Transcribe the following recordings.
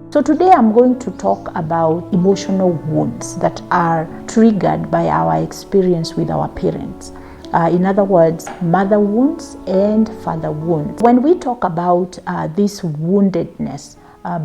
So today I'm going to talk about emotional wounds that are triggered by our experience with our parents. In other words, mother wounds and father wounds. When we talk about this woundedness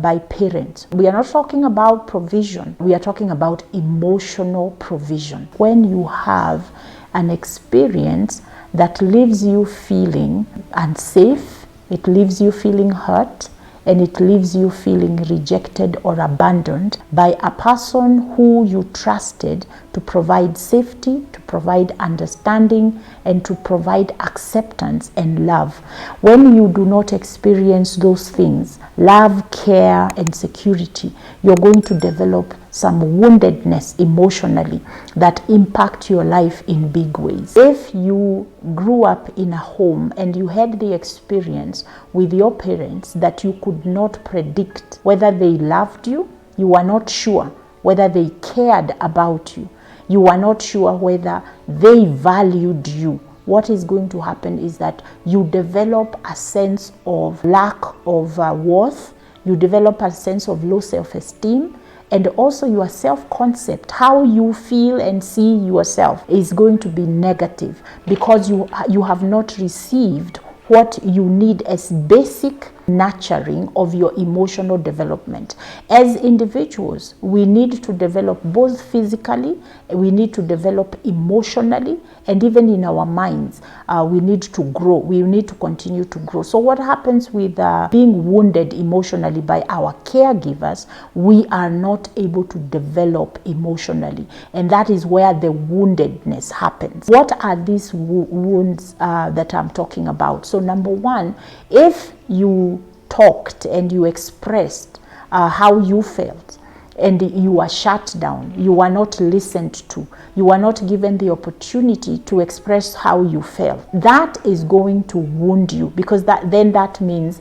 by parents, we are not talking about provision. We are talking about emotional provision. When you have an experience that leaves you feeling unsafe, it leaves you feeling hurt, and it leaves you feeling rejected or abandoned by a person who you trusted to provide safety, to provide understanding, and to provide acceptance and love. When you do not experience those things, love, care, and security, you're going to develop some woundedness emotionally that impact your life in big ways. If you grew up in a home and you had the experience with your parents that you could not predict whether they loved you, you were not sure whether they cared about you, you were not sure whether they valued you, what is going to happen is that you develop a sense of lack of worth, you develop a sense of low self-esteem, and also your self-concept, how you feel and see yourself, is going to be negative because you have not received what you need as basic nurturing of your emotional development. As individuals, we need to develop both physically, we need to develop emotionally, and even in our minds, we need to grow. We need to continue to grow. So what happens with being wounded emotionally by our caregivers, we are not able to develop emotionally. And that is where the woundedness happens. What are these wounds that I'm talking about? So number one, if you talked and you expressed how you felt, and you were shut down, you were not listened to, you were not given the opportunity to express how you felt, that is going to wound you, because that means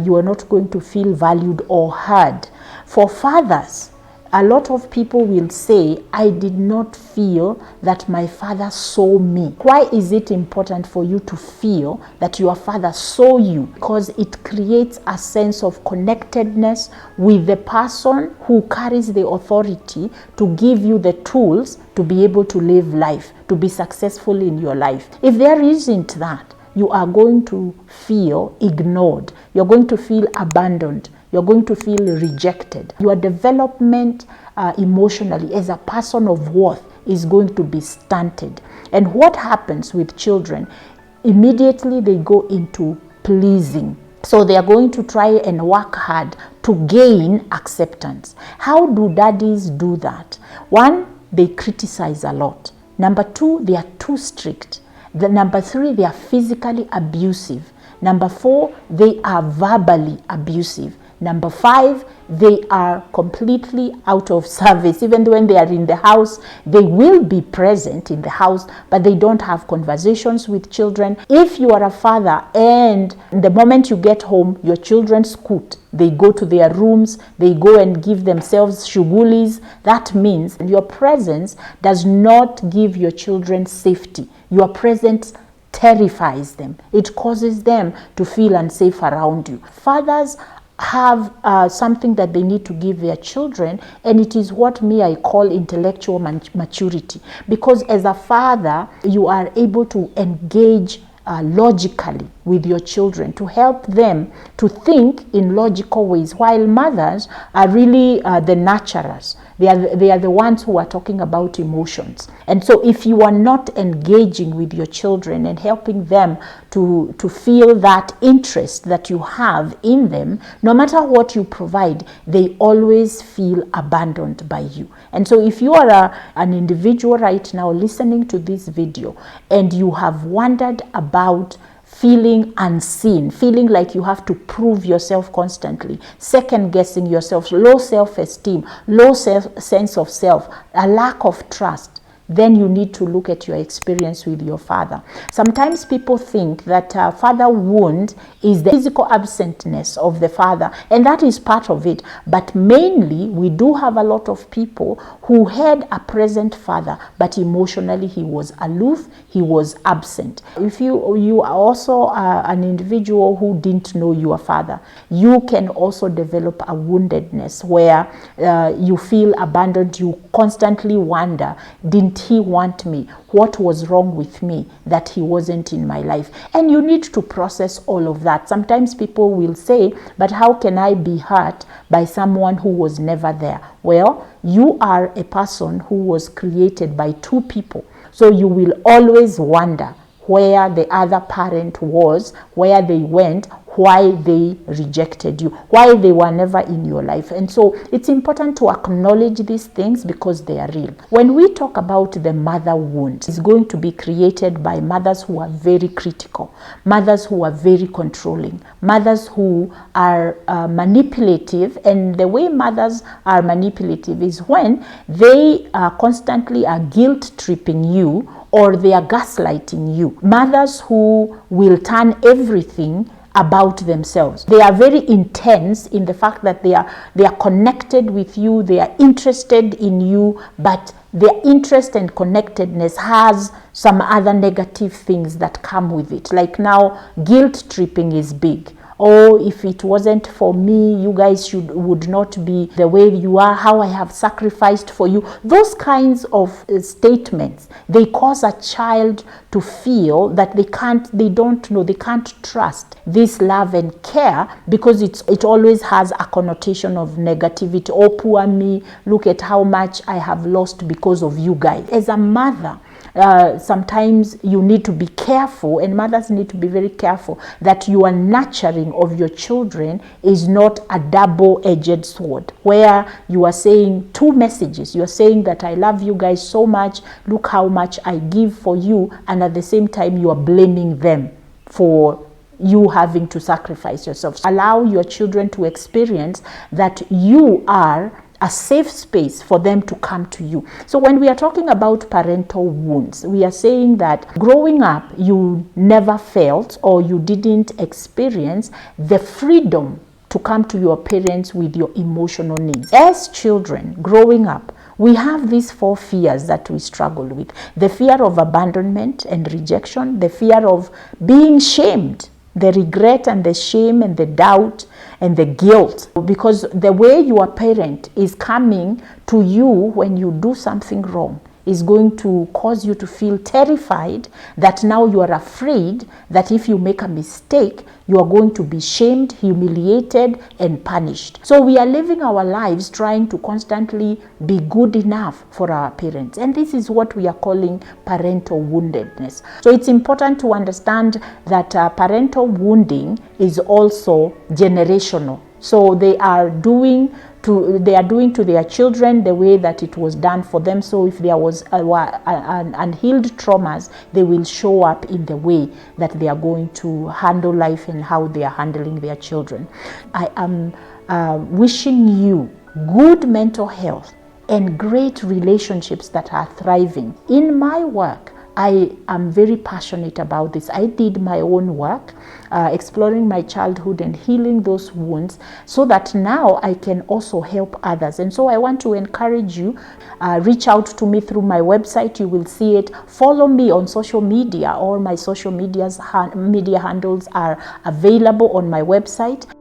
you are not going to feel valued or heard. For fathers, a lot of people will say, I did not feel that my father saw me. Why is it important for you to feel that your father saw you? Because it creates a sense of connectedness with the person who carries the authority to give you the tools to be able to live life, to be successful in your life. If there isn't that, you are going to feel ignored. You're going to feel abandoned. You're going to feel rejected. Your development emotionally as a person of worth is going to be stunted. And what happens with children? Immediately they go into pleasing. So they are going to try and work hard to gain acceptance. How do daddies do that? One, they criticize a lot. Number two, they are too strict. Number three, they are physically abusive. Number four, they are verbally abusive. Number five, they are completely out of service. Even when they are in the house, they will be present in the house, but they don't have conversations with children. If you are a father and the moment you get home, your children scoot, they go to their rooms, they go and give themselves shugulis, that means your presence does not give your children safety. Your presence terrifies them. It causes them to feel unsafe around you. Fathers have something that they need to give their children, and it is what I call intellectual maturity, because as a father you are able to engage logically with your children, to help them to think in logical ways, while mothers are really the nurturers. They are the ones who are talking about emotions. And so if you are not engaging with your children and helping them to feel that interest that you have in them, no matter what you provide, they always feel abandoned by you. And so if you are an individual right now listening to this video and you have wondered about feeling unseen, feeling like you have to prove yourself constantly, second guessing yourself, low self-esteem, low sense of self, a lack of trust, then you need to look at your experience with your father. Sometimes people think that father wound is the physical absentness of the father, and that is part of it. But mainly, we do have a lot of people who had a present father, but emotionally he was aloof, he was absent. If you are also an individual who didn't know your father, you can also develop a woundedness where you feel abandoned. You constantly wonder, didn't he want me? What was wrong with me that he wasn't in my life? And you need to process all of that. Sometimes people will say, but how can I be hurt by someone who was never there? Well, you are a person who was created by two people. So you will always wonder where the other parent was, where they went, why they rejected you, why they were never in your life. And so it's important to acknowledge these things because they are real. When we talk about the mother wound, it's going to be created by mothers who are very critical, mothers who are very controlling, mothers who are manipulative. And the way mothers are manipulative is when they constantly are guilt-tripping you, or they are gaslighting you. Mothers who will turn everything about themselves. They are very intense in the fact that they are connected with you, they are interested in you, but their interest and connectedness has some other negative things that come with it. Like now, guilt tripping is big. Oh, if it wasn't for me, you guys would not be the way you are, how I have sacrificed for you. Those kinds of statements, they cause a child to feel that they can't trust this love and care, because it always has a connotation of negativity. Oh, poor me, look at how much I have lost because of you guys. As a mother, sometimes you need to be careful, and mothers need to be very careful that your nurturing of your children is not a double-edged sword, where you are saying two messages. You are saying that I love you guys so much, look how much I give for you, and at the same time you are blaming them for you having to sacrifice yourself. Allow your children to experience that you are a safe space for them to come to you. So when we are talking about parental wounds, we are saying that growing up, you never felt or you didn't experience the freedom to come to your parents with your emotional needs. As children growing up, we have these 4 fears that we struggle with. The fear of abandonment and rejection, the fear of being shamed, the regret and the shame and the doubt and the guilt, because the way your parent is coming to you when you do something wrong is going to cause you to feel terrified, that now you are afraid that if you make a mistake, you are going to be shamed, humiliated, and punished. So we are living our lives trying to constantly be good enough for our parents. And this is what we are calling parental woundedness. So it's important to understand that parental wounding is also generational. So they are doing to their children the way that it was done for them. So if there was an unhealed traumas, they will show up in the way that they are going to handle life and how they are handling their children. I am wishing you good mental health and great relationships that are thriving. In my work, I am very passionate about this. I did my own work, exploring my childhood and healing those wounds, so that now I can also help others. And so I want to encourage you, reach out to me through my website. You will see it. Follow me on social media. All my social media handles are available on my website.